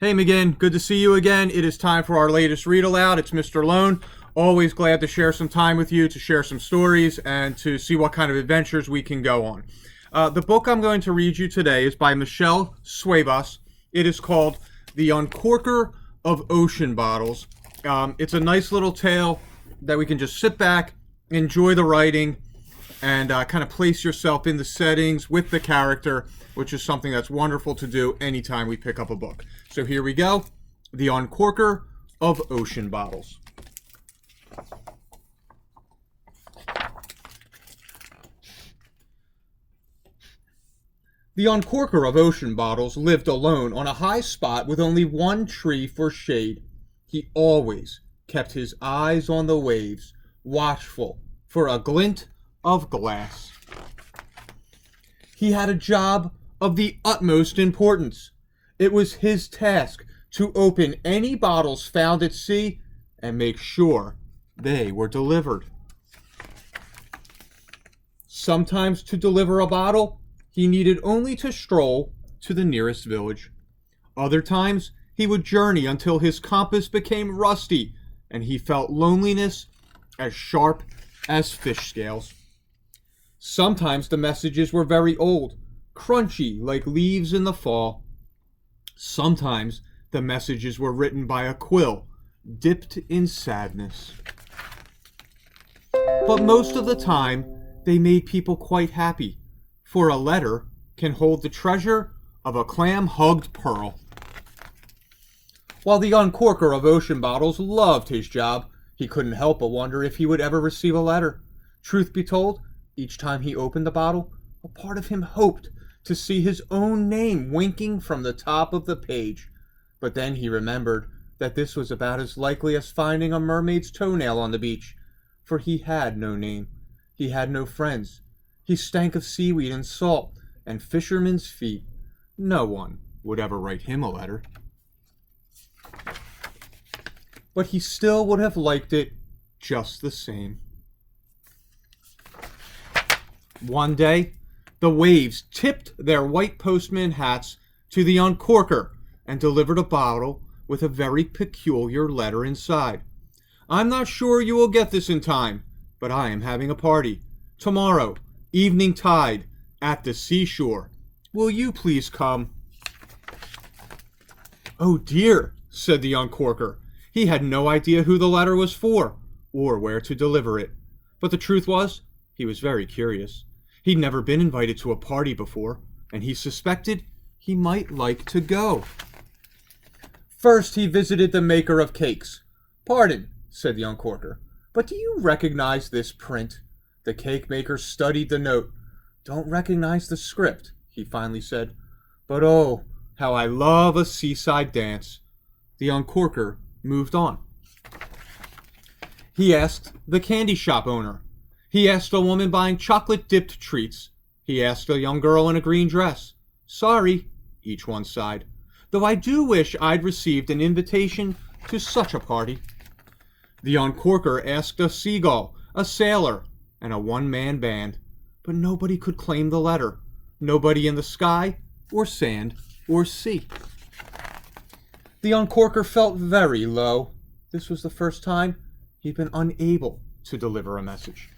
Hey McGinn, good to see you again. It is time for our latest read aloud. It's Mr. Lohn. Always glad to share some time with you, to share some stories, and to see what kind of adventures we can go on. The book I'm going to read you today is by Michelle Suebas. It is called The Uncorker of Ocean Bottles. It's a nice little tale that we can just sit back, enjoy the writing, and kind of place yourself in the settings with the character, which is something that's wonderful to do anytime we pick up a book. So here we go. The Uncorker of Ocean Bottles. The Uncorker of Ocean Bottles lived alone on a high spot with only one tree for shade. He always kept his eyes on the waves, watchful for a glint of glass. He had a job of the utmost importance. It was his task to open any bottles found at sea and make sure they were delivered. Sometimes to deliver a bottle, he needed only to stroll to the nearest village. Other times, he would journey until his compass became rusty and he felt loneliness as sharp as fish scales. Sometimes the messages were very old, crunchy like leaves in the fall. Sometimes the messages were written by a quill, dipped in sadness. But most of the time, they made people quite happy, for a letter can hold the treasure of a clam-hugged pearl. While the Uncorker of Ocean Bottles loved his job, he couldn't help but wonder if he would ever receive a letter. Truth be told, each time he opened the bottle, a part of him hoped to see his own name winking from the top of the page. But then he remembered that this was about as likely as finding a mermaid's toenail on the beach, for he had no name. He had no friends. He stank of seaweed and salt and fishermen's feet. No one would ever write him a letter. But he still would have liked it just the same. One day, the waves tipped their white postman hats to the Uncorker and delivered a bottle with a very peculiar letter inside. I'm not sure you will get this in time, but I am having a party. Tomorrow, evening tide, at the seashore. Will you please come? Oh dear, said the Uncorker. He had no idea who the letter was for, or where to deliver it. But the truth was, he was very curious. He'd never been invited to a party before, and he suspected he might like to go. First, he visited the maker of cakes. Pardon, said the Uncorker, but do you recognize this print? The cake maker studied the note. Don't recognize the script, he finally said. But oh, how I love a seaside dance. The Uncorker moved on. He asked the candy shop owner. He asked a woman buying chocolate-dipped treats. He asked a young girl in a green dress. Sorry, each one sighed, though I do wish I'd received an invitation to such a party. The Uncorker asked a seagull, a sailor, and a one-man band, but nobody could claim the letter. Nobody in the sky, or sand, or sea. The Uncorker felt very low. This was the first time he'd been unable to deliver a message.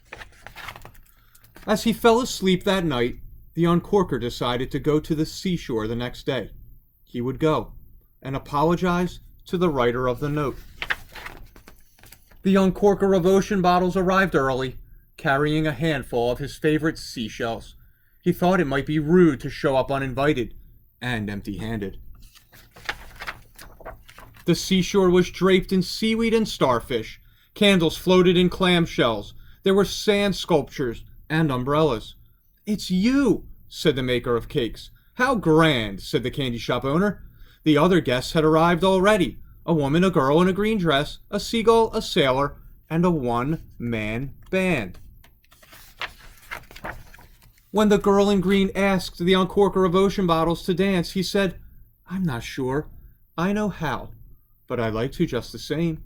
As he fell asleep that night, the Uncorker decided to go to the seashore the next day. He would go and apologize to the writer of the note. The Uncorker of Ocean Bottles arrived early, carrying a handful of his favorite seashells. He thought it might be rude to show up uninvited and empty-handed. The seashore was draped in seaweed and starfish. Candles floated in clamshells. There were sand sculptures and umbrellas. It's you, said the maker of cakes. How grand, said the candy shop owner. The other guests had arrived already. A woman, a girl in a green dress, a seagull, a sailor, and a one-man band. When the girl in green asked the Uncorker of Ocean Bottles to dance, he said, I'm not sure. I know how, but I'd like to just the same.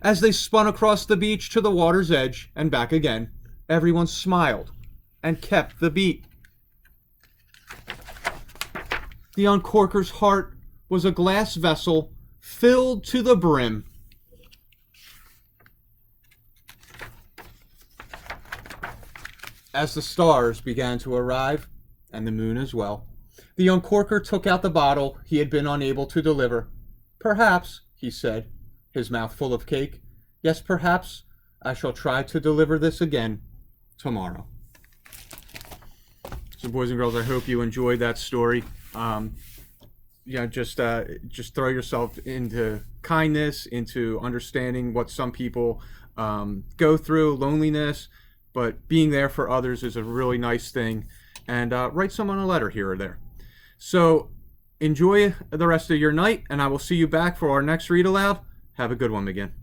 As they spun across the beach to the water's edge and back again, everyone smiled and kept the beat. The Uncorker's heart was a glass vessel filled to the brim. As the stars began to arrive, and the moon as well, the uncorker took out the bottle he had been unable to deliver. "Perhaps," he said, his mouth full of cake, "yes, perhaps I shall try to deliver this again tomorrow." So, boys and girls, I hope you enjoyed that story. Just throw yourself into kindness, into understanding what some people go through, loneliness, but being there for others is a really nice thing. And write someone a letter here or there. So enjoy the rest of your night, and I will see you back for our next read aloud. Have a good one, again.